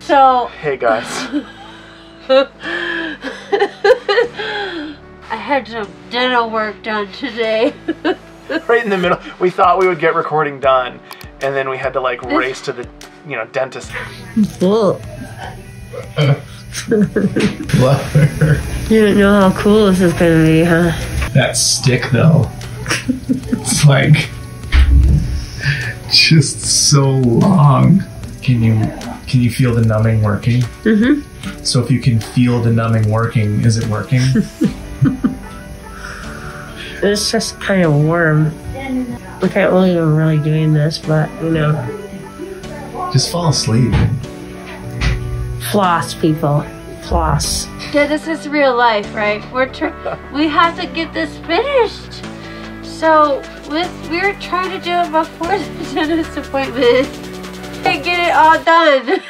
So Hey guys. I had some dental work done today. Right in the middle, we thought we would get recording done, and then we had to like race to the, dentist. You don't know how cool this is gonna be, huh? That stick though, it's like just so long. Can you feel the numbing working? Mm-hmm. So if you can feel the numbing working, is it working? It's just kind of warm. I can't believe I'm really doing this, but Just fall asleep. Floss, people. Floss. Yeah, this is real life, right? We have to get this finished. So we're trying to do it before the dentist appointment and get it all done.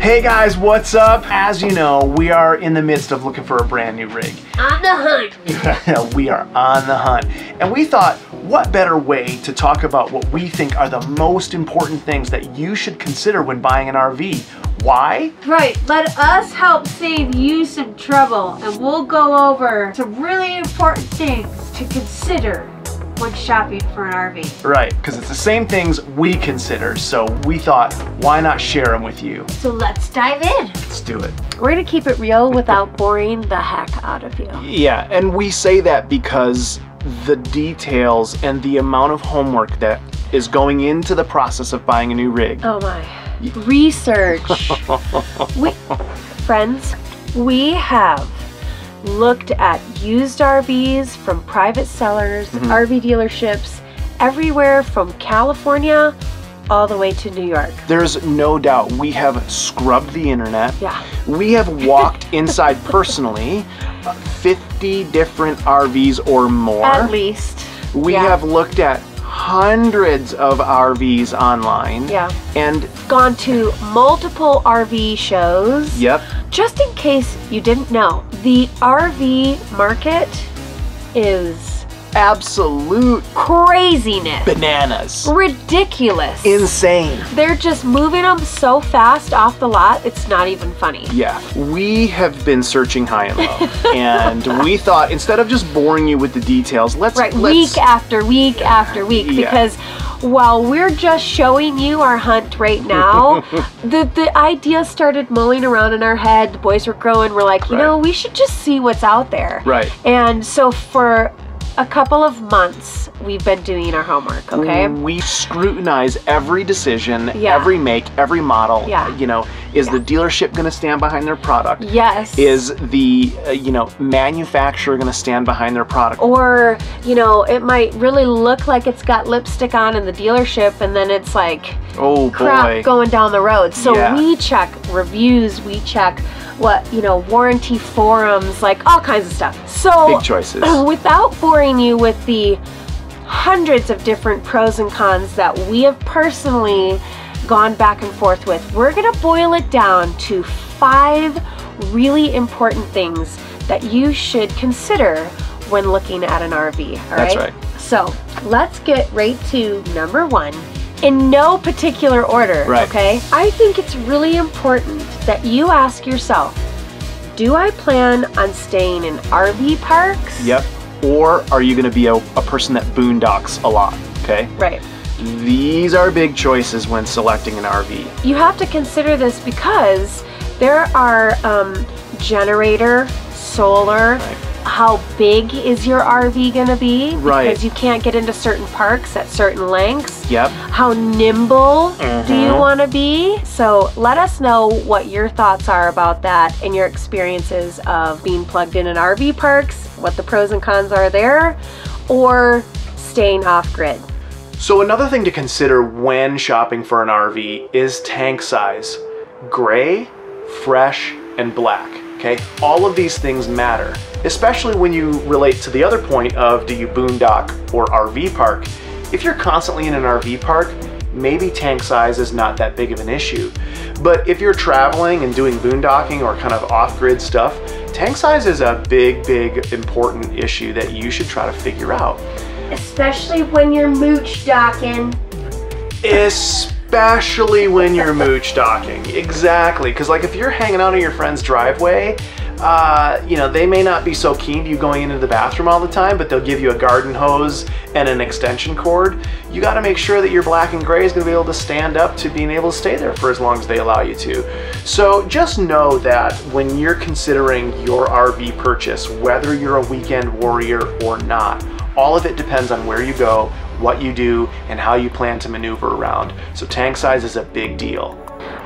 Hey guys, what's up? As you know, we are in the midst of looking for a brand new rig. On the hunt. We are on the hunt. And we thought, what better way to talk about what we think are the most important things that you should consider when buying an RV. Why? Right, let us help save you some trouble, and we'll go over some really important things to consider when shopping for an RV. Right, because it's the same things we consider, so we thought, why not share them with you? So let's dive in. Let's do it. We're gonna keep it real without boring the heck out of you. Yeah, and we say that because the details and the amount of homework that is going into the process of buying a new rig. Oh my. Research. Friends, we have looked at used RVs from private sellers, RV dealerships, everywhere from California all the way to New York. There's no doubt we have scrubbed the internet. Yeah. We have walked inside personally 50 different RVs or more. At least. We have looked at hundreds of RVs online. Yeah. And gone to multiple RV shows. Yep. Just in case you didn't know, the RV market is absolute craziness. Bananas. Ridiculous. Insane. They're just moving them so fast off the lot, it's not even funny. Yeah, we have been searching high and low, and we thought instead of just boring you with the details, let's week after week after week, because while we're just showing you our hunt right now, the idea started mulling around in our head. The boys were growing. We're like, we should just see what's out there. Right. And so for a couple of months, we've been doing our homework, okay? We scrutinize every decision, every make, every model. Is the dealership going to stand behind their product? Yes. Is the, manufacturer going to stand behind their product? Or, it might really look like it's got lipstick on in the dealership, and then it's like, oh crap boy, going down the road. So we check reviews, we check warranty forums, like all kinds of stuff. So big choices. Without boring you with the hundreds of different pros and cons that we have personally gone back and forth with, we're gonna boil it down to 5 really important things that you should consider when looking at an RV, all right? That's right. So let's get right to number 1. In no particular order, okay? I think it's really important that you ask yourself, do I plan on staying in RV parks? Yep. Or are you going to be a person that boondocks a lot, okay? Right. These are big choices when selecting an RV. You have to consider this because there are generator, solar, how big is your RV gonna be? Because you can't get into certain parks at certain lengths. Yep. How nimble do you wanna be? So let us know what your thoughts are about that and your experiences of being plugged in RV parks, what the pros and cons are there, or staying off grid. So another thing to consider when shopping for an RV is tank size. Gray, fresh, and black, okay? All of these things matter. especially when you relate to the other point of do you boondock or RV park. If you're constantly in an RV park, maybe tank size is not that big of an issue. But if you're traveling and doing boondocking or kind of off-grid stuff, tank size is a big, important issue that you should try to figure out. Especially when you're mooch docking. Especially when you're mooch docking. Exactly, because like if you're hanging out in your friend's driveway, you know, they may not be so keen to you going into the bathroom all the time, but they'll give you a garden hose and an extension cord. You got to make sure that your black and gray is going to be able to stand up to being able to stay there for as long as they allow you to. So just know that when you're considering your RV purchase, whether you're a weekend warrior or not, all of it depends on where you go, what you do, and how you plan to maneuver around. So tank size is a big deal.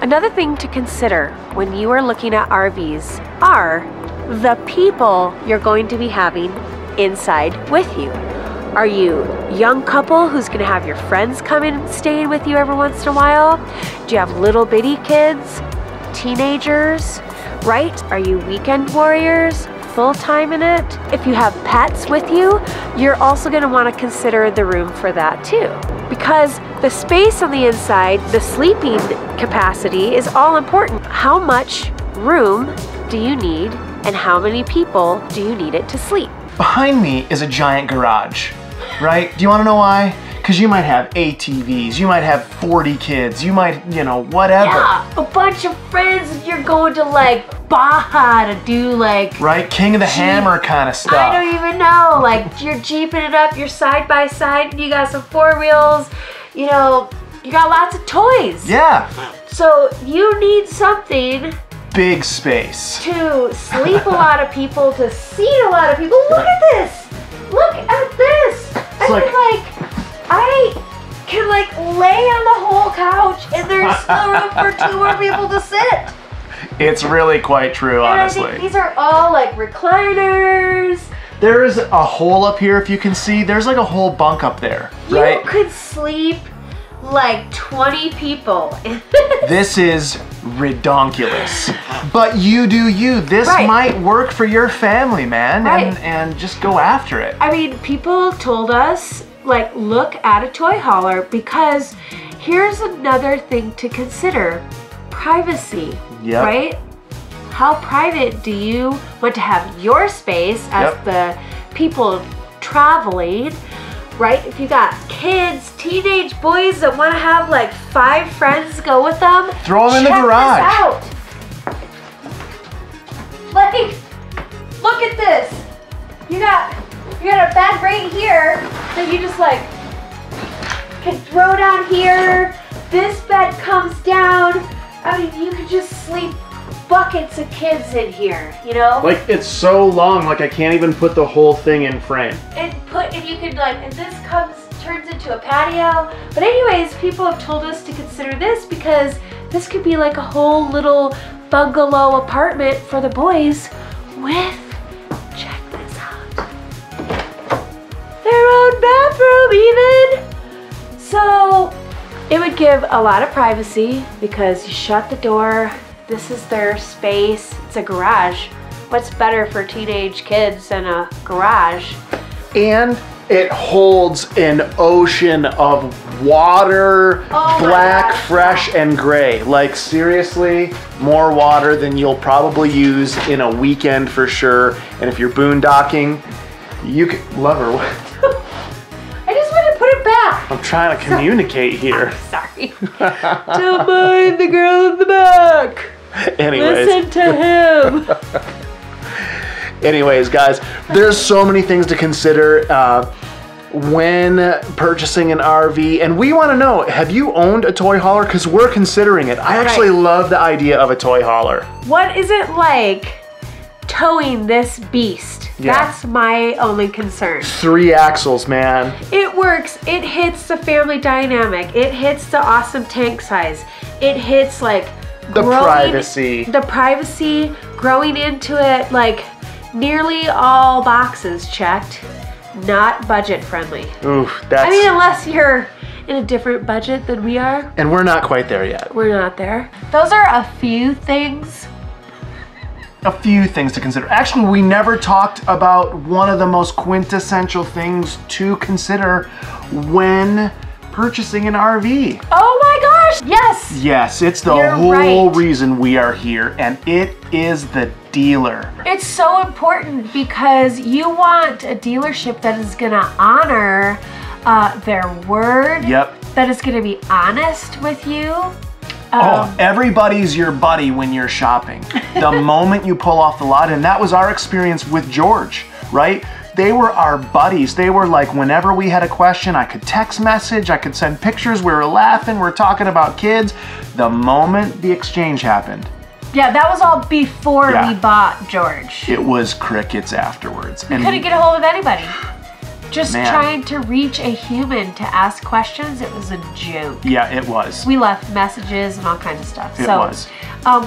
Another thing to consider when you are looking at RVs are the people you're going to be having inside with you. Are you a young couple who's going to have your friends come in staying with you every once in a while? Do you have little bitty kids, teenagers, right? Are you weekend warriors, full-time in it? If you have pets with you, you're also going to want to consider the room for that too. Because the space on the inside, the sleeping capacity is all important. How much room do you need and how many people do you need it to sleep? Behind me is a giant garage, right? Do you want to know why? Because you might have ATVs, you might have 40 kids, you might, you know, whatever. Yeah, a bunch of friends, you're going to like Baja to do like... Right, King of the Hammer kind of stuff. I don't even know, like you're jeeping it up, you're side by side, and you got some 4 wheels, you know, you got lots of toys. Yeah. So you need something... Big space. To sleep a lot of people, to seat a lot of people. Look at this! Look at this! I can like lay on the whole couch and there's still room for 2 more people to sit. It's really quite true, and honestly. I think these are all like recliners. There's a hole up here if you can see. There's like a whole bunk up there, right? You could sleep like 20 people. This is redonkulous. But you do you. This might work for your family, man. And just go after it. I mean, people told us, like, look at a toy hauler, because here's another thing to consider. Privacy, right? How private do you want to have your space as the people traveling, right? If you got kids, teenage boys that want to have like 5 friends go with them, throw them in the garage. Check this out. Like, look at this. You got a bed right here that you just like can throw down here. This bed comes down. I mean, you could just sleep buckets of kids in here, you know? Like, it's so long, like I can't even put the whole thing in frame. And you could like, and this turns into a patio. But anyways, people have told us to consider this because this could be like a whole little bungalow apartment for the boys with, check this out, their own bathroom even. So it would give a lot of privacy because you shut the door. This is their space. It's a garage. What's better for teenage kids than a garage? And it holds an ocean of water, black, fresh, and gray. Like, seriously, more water than you'll probably use in a weekend for sure. And if you're boondocking, you can... Lover, what? I just want to put it back. I'm trying to communicate here. I'm sorry. Don't mind the girl in the back. Anyways. Listen to him. Anyways, guys, there's so many things to consider when purchasing an RV, and we want to know, have you owned a toy hauler? Because we're considering it. I actually love the idea of a toy hauler. What is it like towing this beast? That's my only concern. 3 axles, man. It works. It hits the family dynamic. It hits the awesome tank size. It hits like privacy. The privacy, growing into it, like nearly all boxes checked. Not budget friendly. Oof, that's... I mean, unless you're in a different budget than we are. And we're not quite there yet. We're not there. Those are a few things a few things to consider. Actually, we never talked about one of the most quintessential things to consider when purchasing an RV. Oh my gosh, yes! Yes, it's the whole reason we are here, and it is the dealer. It's so important because you want a dealership that is gonna honor their word. Yep. That is gonna be honest with you. Everybody's your buddy when you're shopping. The moment you pull off the lot, and that was our experience with George, right? They were our buddies. They were like, whenever we had a question, I could text message, I could send pictures, we were laughing, we were talking about kids. The moment the exchange happened. Yeah, that was all before we bought George. It was crickets afterwards. We couldn't get a hold of anybody. Just trying to reach a human to ask questions, it was a joke. Yeah, it was. We left messages and all kinds of stuff. It was.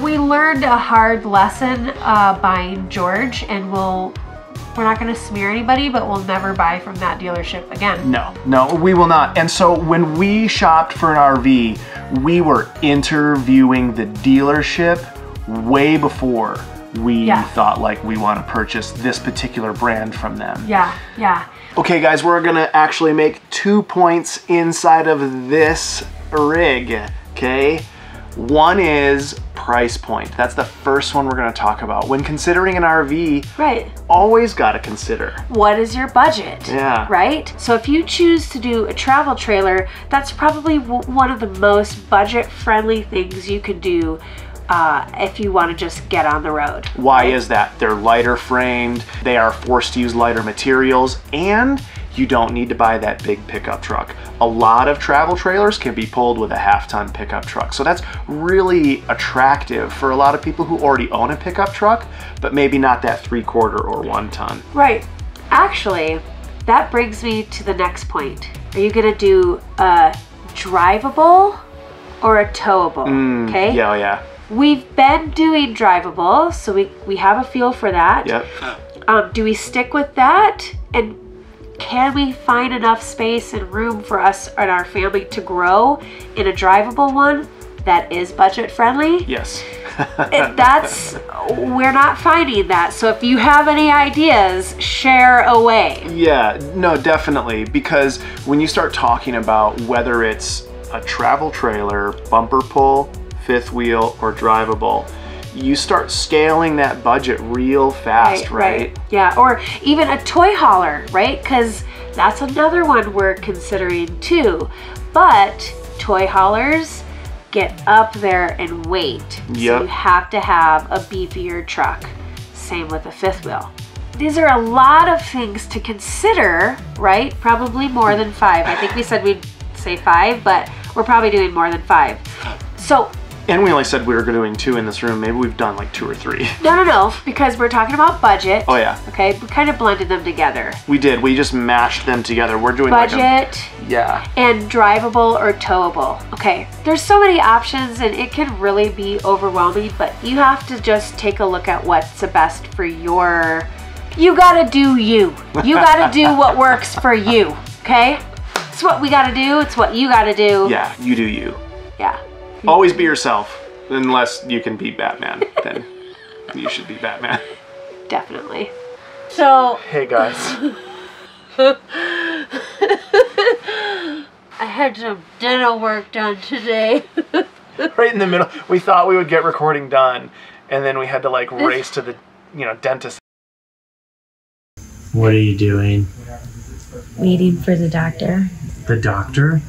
We learned a hard lesson buying George, and we're not going to smear anybody, but we'll never buy from that dealership again. No, we will not. And so when we shopped for an RV, we were interviewing the dealership way before we thought like we want to purchase this particular brand from them. Yeah. Okay guys, we're gonna actually make 2 points inside of this rig, okay? One is price point. That's the first one we're gonna talk about. When considering an RV, always gotta consider. What is your budget? Yeah. Right? So if you choose to do a travel trailer, that's probably one of the most budget-friendly things you could do if you want to just get on the road. Why is that? They're lighter framed, they are forced to use lighter materials, and you don't need to buy that big pickup truck. A lot of travel trailers can be pulled with a half-ton pickup truck. So that's really attractive for a lot of people who already own a pickup truck, but maybe not that 3/4 or 1 ton. Right. Actually, that brings me to the next point. Are you gonna do a drivable or a towable? Okay. Yeah. We've been doing drivable, so we have a feel for that. Yep. Do we stick with that? And can we find enough space and room for us and our family to grow in a drivable one that is budget friendly? Yes. We're not finding that. So if you have any ideas, share away. Yeah, no, definitely. Because when you start talking about whether it's a travel trailer, bumper pull, fifth wheel, or drivable, you start scaling that budget real fast, right? Yeah, or even a toy hauler, right? Because that's another one we're considering too. But toy haulers get up there in weight. So you have to have a beefier truck. Same with a fifth wheel. These are a lot of things to consider, right? Probably more than 5. I think we said we'd say 5, but we're probably doing more than 5. So. And we only said we were doing 2 in this room. Maybe we've done like 2 or 3. No, because we're talking about budget. Oh yeah. Okay, we kind of blended them together. We did. We just mashed them together. We're doing budget, like and drivable or towable. Okay, there's so many options and it can really be overwhelming, but you have to just take a look at what's the best for your. You gotta do you. You gotta do what works for you. Okay, it's what we gotta do. It's what you gotta do. Yeah, you do you. Yeah. Always be yourself, unless you can be Batman, then you should be Batman. Definitely. So. Hey guys. I had some dental work done today. Right in the middle. We thought we would get recording done, and then we had to like race to the, dentist. What are you doing? Waiting for the doctor. The doctor?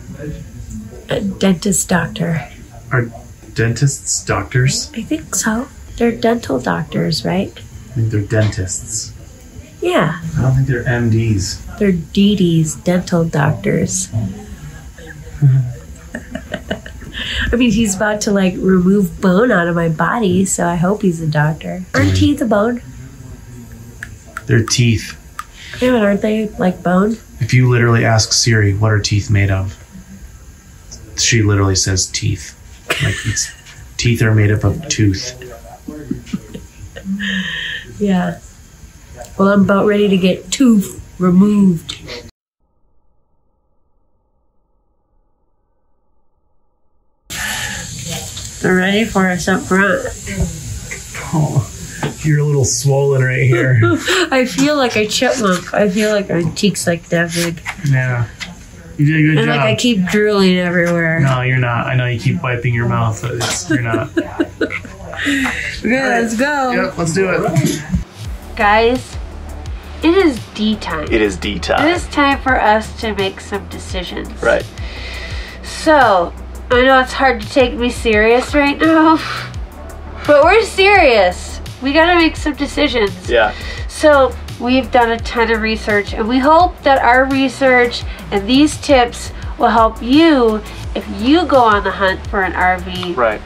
A dentist doctor. Are dentists doctors? I think so. They're dental doctors, right? I think they're dentists. Yeah. I don't think they're MDs. They're DDs, dental doctors. I mean, he's about to like remove bone out of my body, so I hope he's a doctor. Aren't teeth a bone? They're teeth. Yeah, but aren't they like bone? If you literally ask Siri, what are teeth made of? She literally says teeth. Like teeth are made up of tooth. Yeah. Well, I'm about ready to get tooth removed. They're ready for us up front. Oh, You're a little swollen right here. I feel like a chipmunk. I feel like my cheeks like that big. Yeah. You did a good And job. like I keep drooling everywhere. No, you're not. I know you keep wiping your mouth, but you're not. Okay, let's go. Yep, let's do it. Guys, it is D time. It is D time. It is time for us to make some decisions. Right. So, I know it's hard to take me serious right now, but we're serious. We gotta make some decisions. Yeah. So, we've done a ton of research, and we hope that our research and these tips will help you if you go on the hunt for an RV. Right.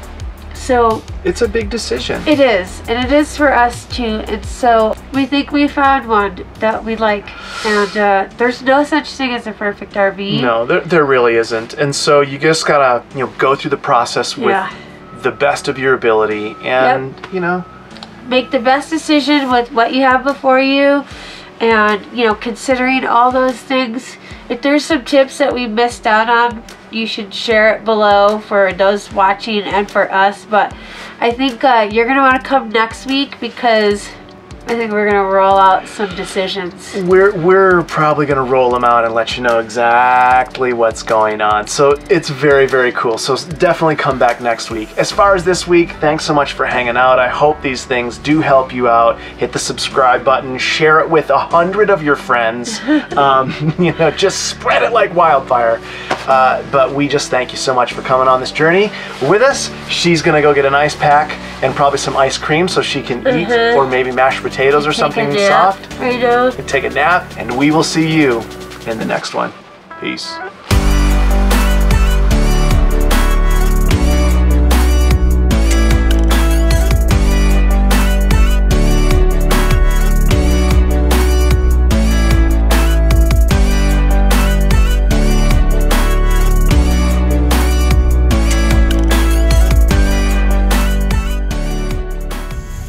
So, It's a big decision. it is, and it is for us too. And so we think we found one that we like. And there's no such thing as a perfect RV. No, there really isn't. And so you just gotta, go through the process with the best of your ability, and Make the best decision with what you have before you, and considering all those things. If there's some tips that we missed out on, you should share it below for those watching and for us. But I think you're gonna want to come next week, because I think we're gonna roll out some decisions. We're probably gonna roll them out and let you know exactly what's going on. So it's very, very cool. So definitely come back next week. As far as this week, thanks so much for hanging out. I hope these things do help you out. Hit the subscribe button, share it with 100 of your friends. Just spread it like wildfire. But we just thank you so much for coming on this journey with us. She's gonna go get an ice pack and probably some ice cream so she can eat, or maybe mashed potatoes or something soft. Right now. And take a nap, and we will see you in the next one. Peace.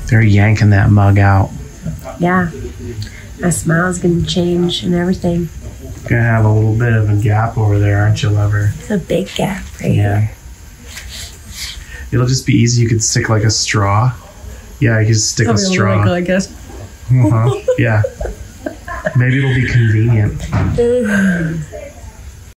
They're yanking that mug out. Yeah. My smile's gonna change and everything. Gonna have a little bit of a gap over there, aren't you, lover? It's a big gap right Yeah. here. It'll just be easy. You could stick like a straw. Yeah, you could stick a straw. I guess. Yeah. Maybe it'll be convenient.